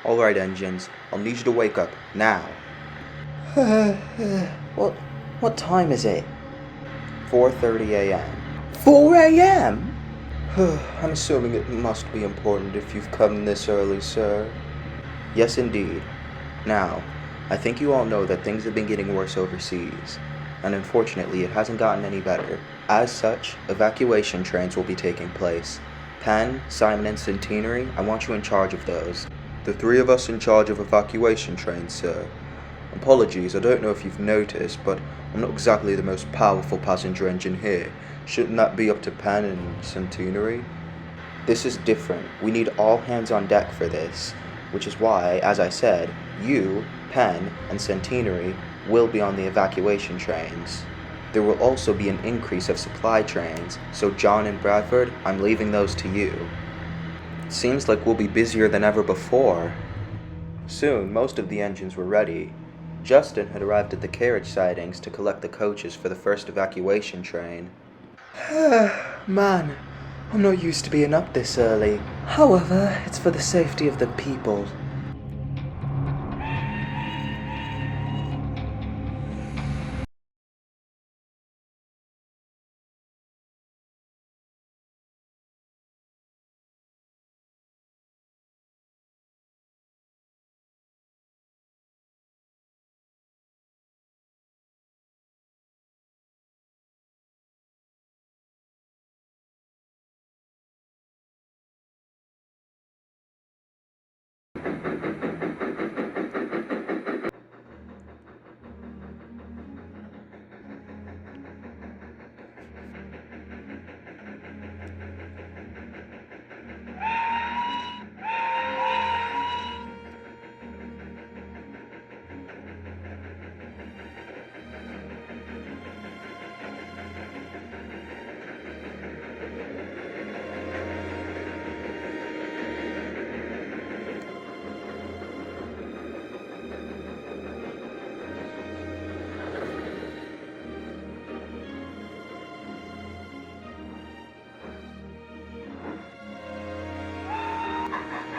Alright, engines, I'll need you to wake up, now. What time is it? 4:30 a.m. 4 a.m.? I'm assuming it must be important if you've come this early, sir. Yes, indeed. Now, I think you all know that things have been getting worse overseas, and unfortunately it hasn't gotten any better. As such, evacuation trains will be taking place. Penn, Simon, and Centenary, I want you in charge of those. The three of us in charge of evacuation trains, sir. Apologies, I don't know if you've noticed, but I'm not exactly the most powerful passenger engine here. Shouldn't that be up to Penn and Centenary? This is different. We need all hands on deck for this, which is why, as I said, you, Penn, and Centenary will be on the evacuation trains. There will also be an increase of supply trains, so John and Bradford, I'm leaving those to you. It seems like we'll be busier than ever before. Soon, most of the engines were ready. Justin had arrived at the carriage sidings to collect the coaches for the first evacuation train. Man, I'm not used to being up this early. However, it's for the safety of the people.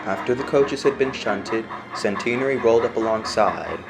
After the coaches had been shunted, Centenary rolled up alongside.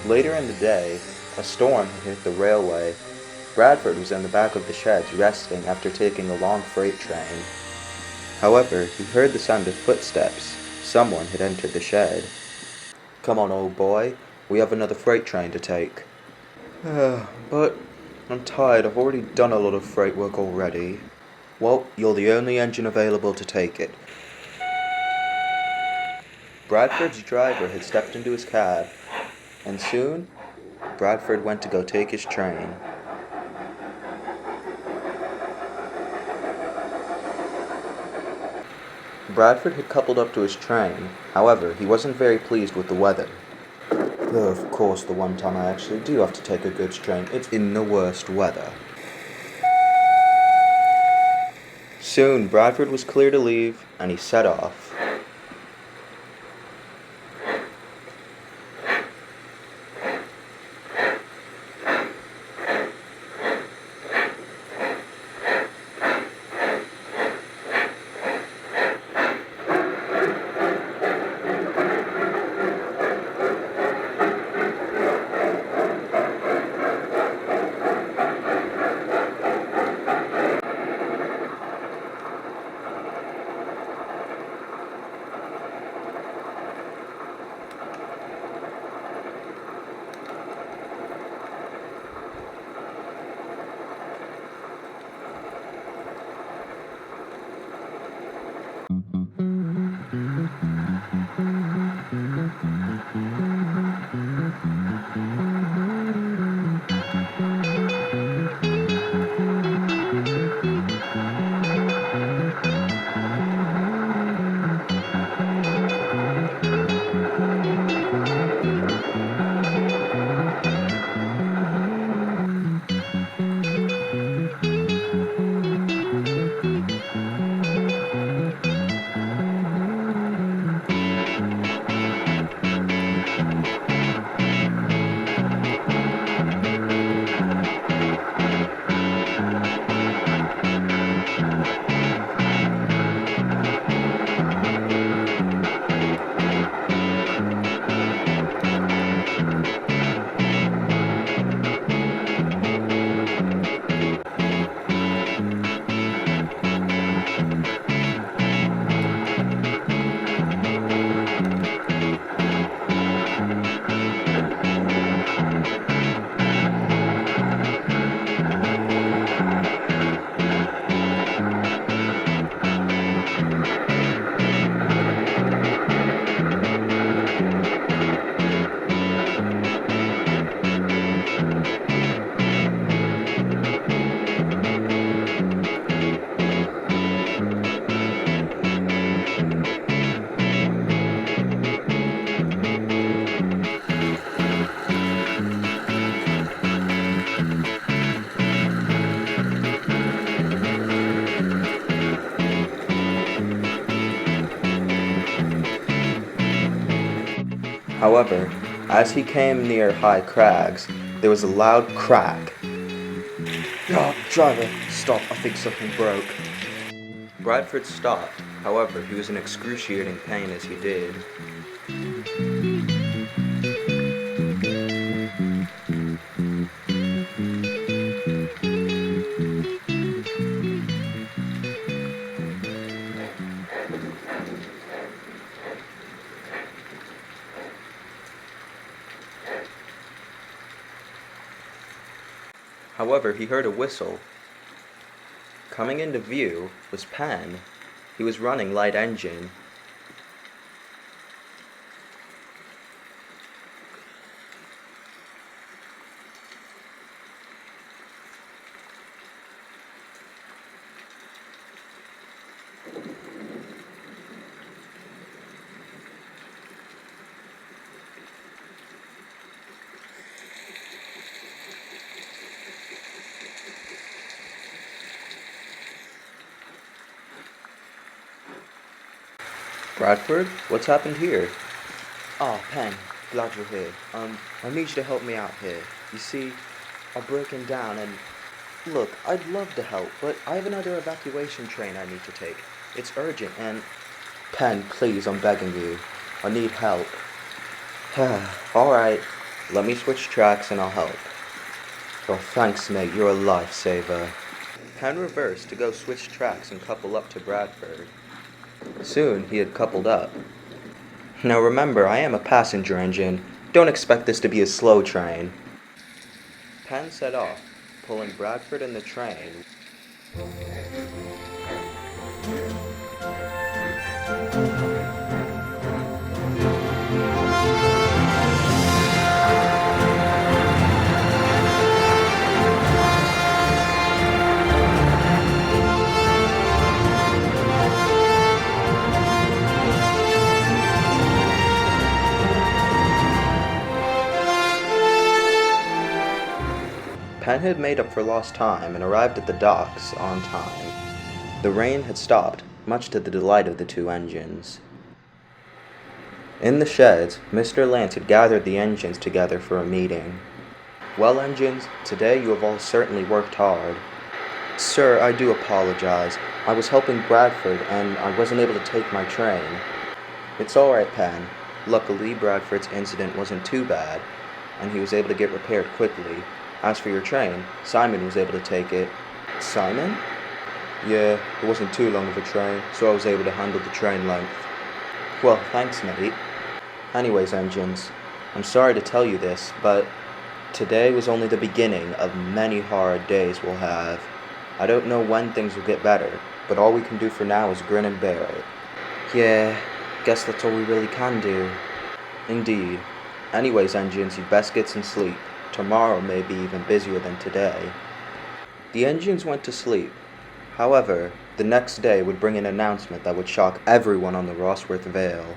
Later in the day, a storm had hit the railway. Bradford was in the back of the sheds resting after taking a long freight train. However, he heard the sound of footsteps, Someone had entered the shed. Come on, old boy. We have another freight train to take. But I'm tired. I've already done a lot of freight work already. Well, you're the only engine available to take it. Bradford's driver had stepped into his cab, and soon, Bradford went to go take his train. Bradford had coupled up to his train. However, he wasn't very pleased with the weather. Though, of course, the one time I actually do have to take a goods train, it's in the worst weather. Soon, Bradford was clear to leave, and he set off. However, as he came near high crags, there was a loud crack. Oh, driver, stop, I think something broke. Bradford stopped. However, he was in excruciating pain as he did. However, he heard a whistle. Coming into view was Penn. He was running light engine. Bradford, what's happened here? Oh, Penn, glad you're here. I need you to help me out here. You see, I'm breaking down and... Look, I'd love to help, but I have another evacuation train I need to take. It's urgent and... Penn, please, I'm begging you. I need help. Alright, let me switch tracks and I'll help. Oh, thanks, mate, you're a lifesaver. Penn reversed to go switch tracks and couple up to Bradford. Soon, he had coupled up. Now remember, I am a passenger engine. Don't expect this to be a slow train. Penn set off, pulling Bradford and the train. Penn had made up for lost time and arrived at the docks on time. The rain had stopped, much to the delight of the two engines. In the sheds, Mr. Lance had gathered the engines together for a meeting. Well, engines, today you have all certainly worked hard. Sir, I do apologize. I was helping Bradford and I wasn't able to take my train. It's alright, Penn. Luckily, Bradford's incident wasn't too bad, and he was able to get repaired quickly. As for your train, Simon was able to take it. Simon? Yeah, it wasn't too long of a train, so I was able to handle the train length. Well, thanks, mate. Anyways, engines, I'm sorry to tell you this, but today was only the beginning of many hard days we'll have. I don't know when things will get better, but all we can do for now is grin and bear it. Yeah, guess that's all we really can do. Indeed. Anyways, engines, you'd best get some sleep. Tomorrow may be even busier than today. The engines went to sleep. However, the next day would bring an announcement that would shock everyone on the Rosworth Vale.